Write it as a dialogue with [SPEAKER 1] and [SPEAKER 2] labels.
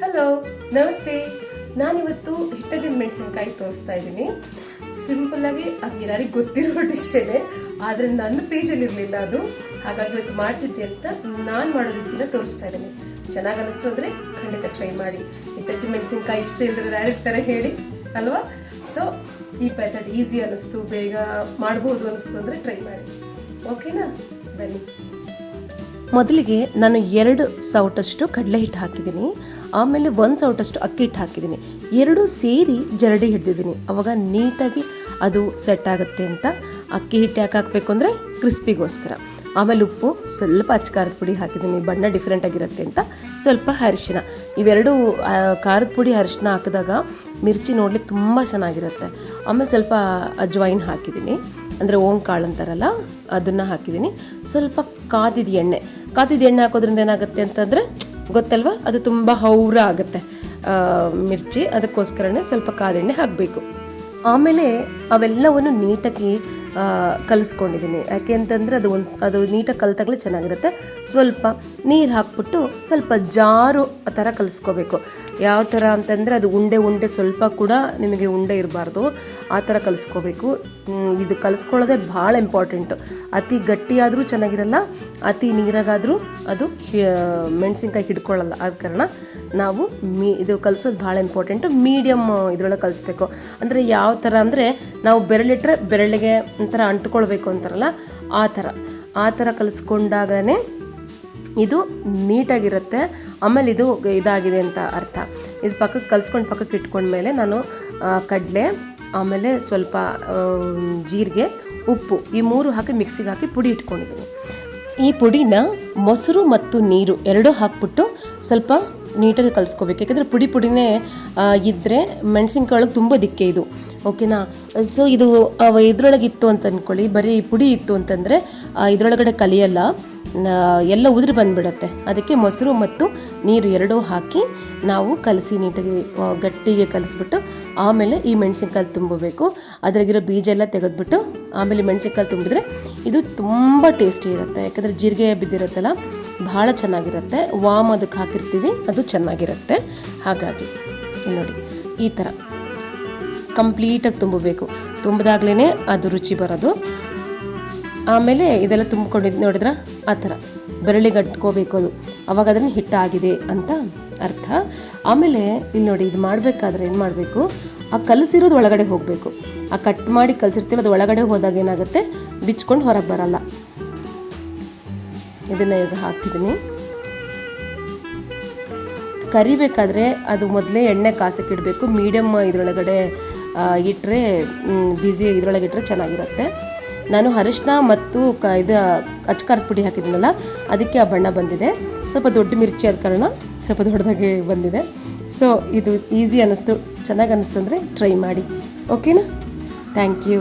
[SPEAKER 1] Hello, ನಮಸ್ತೆ. ನಾನಿವತ್ತು ಹಿಟ್ಟಜಿನ ಮೆಣಸಿನ್ಕಾಯಿ ತೋರಿಸ್ತಾ ಇದ್ದೀನಿ. ಸಿಂಪಲ್ ಆಗಿ ಅದು ಎಲ್ಲರಿಗೂ ಗೊತ್ತಿರೋ ಡಿಶ್ಶೇ, ಆದರೆ ನನ್ನ ಪೇಜಲ್ಲಿ ಇರಲಿಲ್ಲ ಅದು. ಹಾಗಾಗಿ ಇವತ್ತು ಮಾಡ್ತಿದ್ದೆ ಅಂತ ನಾನು ಮಾಡೋ ರೀತಿನ ತೋರಿಸ್ತಾ ಇದ್ದೀನಿ. ಚೆನ್ನಾಗಿ ಅನಿಸ್ತು ಅಂದರೆ ಖಂಡಿತ ಟ್ರೈ ಮಾಡಿ. ಹಿಟ್ಟಜಿನ ಮೆಣಸಿನ್ಕಾಯಿ ಇಷ್ಟ ಇಲ್ಲದ್ರೆ ಯಾರಿರ್ತಾರೆ ಹೇಳಿ ಅಲ್ವಾ? ಸೊ ಈ ಮೆಥಡ್ ಈಸಿ ಅನ್ನಿಸ್ತು, ಬೇಗ ಮಾಡ್ಬೋದು ಅನ್ನಿಸ್ತು ಅಂದರೆ ಟ್ರೈ ಮಾಡಿ. ಓಕೆನಾ? ಬನ್ನಿ. ಮೊದಲಿಗೆ ನಾನು 2 ಸೌಟಷ್ಟು ಕಡಲೆ ಹಿಟ್ಟು ಹಾಕಿದ್ದೀನಿ. ಆಮೇಲೆ 1 ಸೌಟಷ್ಟು ಅಕ್ಕಿ ಹಿಟ್ಟು ಹಾಕಿದ್ದೀನಿ. 2 ಸೇರಿ ಜರಡಿ ಹಿಡಿದಿದ್ದೀನಿ. ಅವಾಗ ನೀಟಾಗಿ ಅದು ಸೆಟ್ ಆಗುತ್ತೆ ಅಂತ. ಅಕ್ಕಿ ಹಿಟ್ಟು ಯಾಕೆ ಹಾಕಬೇಕು ಅಂದರೆ ಕ್ರಿಸ್ಪಿಗೋಸ್ಕರ. ಆಮೇಲೆ ಉಪ್ಪು, ಸ್ವಲ್ಪ ಅಚ್ಚಕಾರದ ಪುಡಿ ಹಾಕಿದ್ದೀನಿ, ಬಣ್ಣ ಡಿಫ್ರೆಂಟ್ ಆಗಿರುತ್ತೆ ಅಂತ. ಸ್ವಲ್ಪ ಅರಿಶಿನ. ಇವೆರಡು ಖಾರದ ಪುಡಿ ಅರಿಶಿನ ಹಾಕಿದಾಗ ಮಿರ್ಚಿ ನೋಡ್ಲಿಕ್ಕೆ ತುಂಬ ಚೆನ್ನಾಗಿರುತ್ತೆ. ಆಮೇಲೆ ಸ್ವಲ್ಪ ಅಜ್ವೈನ್ ಹಾಕಿದ್ದೀನಿ, ಅಂದರೆ ಓಂಕಾಳು ಅಂತಾರಲ್ಲ ಅದನ್ನು ಹಾಕಿದ್ದೀನಿ. ಸ್ವಲ್ಪ ಕಾದಿದ ಎಣ್ಣೆ ಹಾಕೋದ್ರಿಂದ ಏನಾಗುತ್ತೆ ಅಂತಂದರೆ ಗೊತ್ತಲ್ವ, ಅದು ತುಂಬ ಹೌರ ಆಗುತ್ತೆ ಮಿರ್ಚಿ. ಅದಕ್ಕೋಸ್ಕರನೇ ಸ್ವಲ್ಪ ಕಾದೆಣ್ಣೆ ಹಾಕಬೇಕು. ಆಮೇಲೆ ಅವೆಲ್ಲವನ್ನು ನೀಟಾಗಿ ಕಲಿಸ್ಕೊಂಡಿದ್ದೀನಿ. ಯಾಕೆ ಅಂತಂದರೆ ಅದು ನೀಟಾಗಿ ಕಲಿತಾಗಲೇ ಚೆನ್ನಾಗಿರುತ್ತೆ. ಸ್ವಲ್ಪ ನೀರು ಹಾಕ್ಬಿಟ್ಟು ಸ್ವಲ್ಪ ಜಾರು ಆ ಥರ ಕಲಿಸ್ಕೋಬೇಕು. ಯಾವ ಥರ ಅಂತಂದರೆ ಅದು ಉಂಡೆ ಸ್ವಲ್ಪ ಕೂಡ ನಿಮಗೆ ಉಂಡೆ ಇರಬಾರ್ದು, ಆ ಥರ ಕಲಿಸ್ಕೋಬೇಕು. ಇದು ಕಲಿಸ್ಕೊಳ್ಳೋದೇ ಭಾಳ ಇಂಪಾರ್ಟೆಂಟು. ಅತಿ ಗಟ್ಟಿಯಾದರೂ ಚೆನ್ನಾಗಿರಲ್ಲ, ಅತಿ ನೀರಾಗಾದರೂ ಅದು ಮೆಣಸಿನ್ಕಾಯಿ ಹಿಡ್ಕೊಳ್ಳಲ್ಲ. ಆದ ಕಾರಣ ನಾವು ಇದು ಕಲಿಸೋದು ಭಾಳ ಇಂಪಾರ್ಟೆಂಟು. ಮೀಡಿಯಮ್ ಇದರೊಳಗೆ ಕಲಿಸ್ಬೇಕು. ಅಂದರೆ ಯಾವ ಥರ ಅಂದರೆ ನಾವು ಬೆರಳಿಟ್ರೆ ಬೆರಳಿಗೆ ಒಂಥರ ಅಂಟ್ಕೊಳ್ಬೇಕು ಅಂತಾರಲ್ಲ, ಆ ಥರ ಕಲಿಸ್ಕೊಂಡಾಗನೇ ಇದು ನೀಟಾಗಿರುತ್ತೆ. ಆಮೇಲೆ ಇದು ಇದಾಗಿದೆ ಅಂತ ಅರ್ಥ. ಇದು ಪಕ್ಕಕ್ಕೆ ಇಟ್ಕೊಂಡ್ಮೇಲೆ ನಾನು ಕಡಲೆ, ಆಮೇಲೆ ಸ್ವಲ್ಪ ಜೀರಿಗೆ, ಉಪ್ಪು, ಈ 3 ಹಾಕಿ ಮಿಕ್ಸಿಗೆ ಹಾಕಿ ಪುಡಿ ಇಟ್ಕೊಂಡಿದ್ದೀನಿ. ಈ ಪುಡಿನ ಮೊಸರು ಮತ್ತು ನೀರು ಎರಡೂ ಹಾಕ್ಬಿಟ್ಟು ಸ್ವಲ್ಪ ನೀಟಾಗಿ ಕಲಿಸ್ಕೋಬೇಕು. ಯಾಕೆಂದರೆ ಪುಡಿನೇ ಇದ್ದರೆ ಮೆಣಸಿನ್ಕಾಯಿ ಒಳಗೆ ತುಂಬ ದಿಕ್ಕೆ ಇದು. ಓಕೆನಾ? ಸೊ ಇದು ಇದ್ರೊಳಗೆ ಇತ್ತು ಅಂತ ಅಂದ್ಕೊಳ್ಳಿ, ಬರೀ ಪುಡಿ ಇತ್ತು ಅಂತಂದರೆ ಇದರೊಳಗಡೆ ಕಲಿಯಲ್ಲ, ಎಲ್ಲ ಉದುರಿ ಬಂದುಬಿಡತ್ತೆ. ಅದಕ್ಕೆ ಮೊಸರು ಮತ್ತು ನೀರು ಎರಡೂ ಹಾಕಿ ನಾವು ಕಲಸಿ ನೀಟಾಗಿ ಗಟ್ಟಿಗೆ ಕಲಿಸ್ಬಿಟ್ಟು ಆಮೇಲೆ ಈ ಮೆಣಸಿನ್ಕಾಯಿ ತುಂಬಬೇಕು. ಅದ್ರಾಗಿರೋ ಬೀಜ ಎಲ್ಲ ತೆಗೆದ್ಬಿಟ್ಟು ಆಮೇಲೆ ಮೆಣಸಿನ್ಕಾಯಿ ತುಂಬಿದ್ರೆ ಇದು ತುಂಬ ಟೇಸ್ಟಿ ಇರುತ್ತೆ. ಯಾಕಂದರೆ ಜೀರಿಗೆ ಬಿದ್ದಿರುತ್ತಲ್ಲ, ಭಾಳ ಚೆನ್ನಾಗಿರುತ್ತೆ. ವಾಮ್ ಅದಕ್ಕೆ ಹಾಕಿರ್ತೀವಿ, ಅದು ಚೆನ್ನಾಗಿರುತ್ತೆ. ಹಾಗಾಗಿ ಇಲ್ಲಿ ನೋಡಿ, ಈ ಥರ ಕಂಪ್ಲೀಟಾಗಿ ತುಂಬಬೇಕು. ತುಂಬಿದಾಗ್ಲೇ ಅದು ರುಚಿ ಬರೋದು. ಆಮೇಲೆ ಇದೆಲ್ಲ ತುಂಬಿಕೊಂಡಿದ್ದು ನೋಡಿದ್ರೆ ಆ ಥರ ಬೆರಳಿಗೆ ಅಟ್ಕೋಬೇಕು. ಅದು ಅವಾಗ ಅದನ್ನು ಹಿಟ್ಟಾಗಿದೆ ಅಂತ ಅರ್ಥ. ಆಮೇಲೆ ಇಲ್ಲಿ ನೋಡಿ, ಇದು ಮಾಡಬೇಕಾದ್ರೆ ಏನು ಮಾಡಬೇಕು, ಆ ಕಲಸಿರೋದು ಒಳಗಡೆ ಹೋಗಬೇಕು. ಆ ಕಟ್ ಮಾಡಿ ಕಲಸಿರ್ತೀವಿ, ಅದು ಒಳಗಡೆ ಹೋದಾಗ ಏನಾಗುತ್ತೆ, ಬಿಚ್ಕೊಂಡು ಹೊರಗೆ ಬರಲ್ಲ. ಇದನ್ನು ಈಗ ಹಾಕಿದ್ದೀನಿ. ಕರಿಬೇಕಾದ್ರೆ ಅದು ಮೊದಲೇ ಎಣ್ಣೆ ಕಾಸಕ್ಕೆ ಇಡಬೇಕು. ಮೀಡಿಯಮ್ ಇದರೊಳಗಡೆ ಇಟ್ಟರೆ, ಬಿಸಿ ಇದರೊಳಗೆ ಇಟ್ಟರೆ ಚೆನ್ನಾಗಿರುತ್ತೆ. ನಾನು ಅರಿಶಿನ ಮತ್ತು ಇದು ಅಚ್ಚಕಾರದ ಪುಡಿ ಹಾಕಿದ್ದೀನಲ್ಲ, ಅದಕ್ಕೆ ಆ ಬಣ್ಣ ಬಂದಿದೆ. ಸ್ವಲ್ಪ ದೊಡ್ಡ ಮಿರ್ಚಿ ಆದ ಕಾರಣ ಸ್ವಲ್ಪ ದೊಡ್ಡದಾಗಿ ಬಂದಿದೆ. ಸೊ ಇದು ಈಸಿ ಅನ್ನಿಸ್ತು, ಚೆನ್ನಾಗಿ ಅನ್ನಿಸ್ತು ಅಂದರೆ ಟ್ರೈ ಮಾಡಿ. ಓಕೆನಾ? Thank you.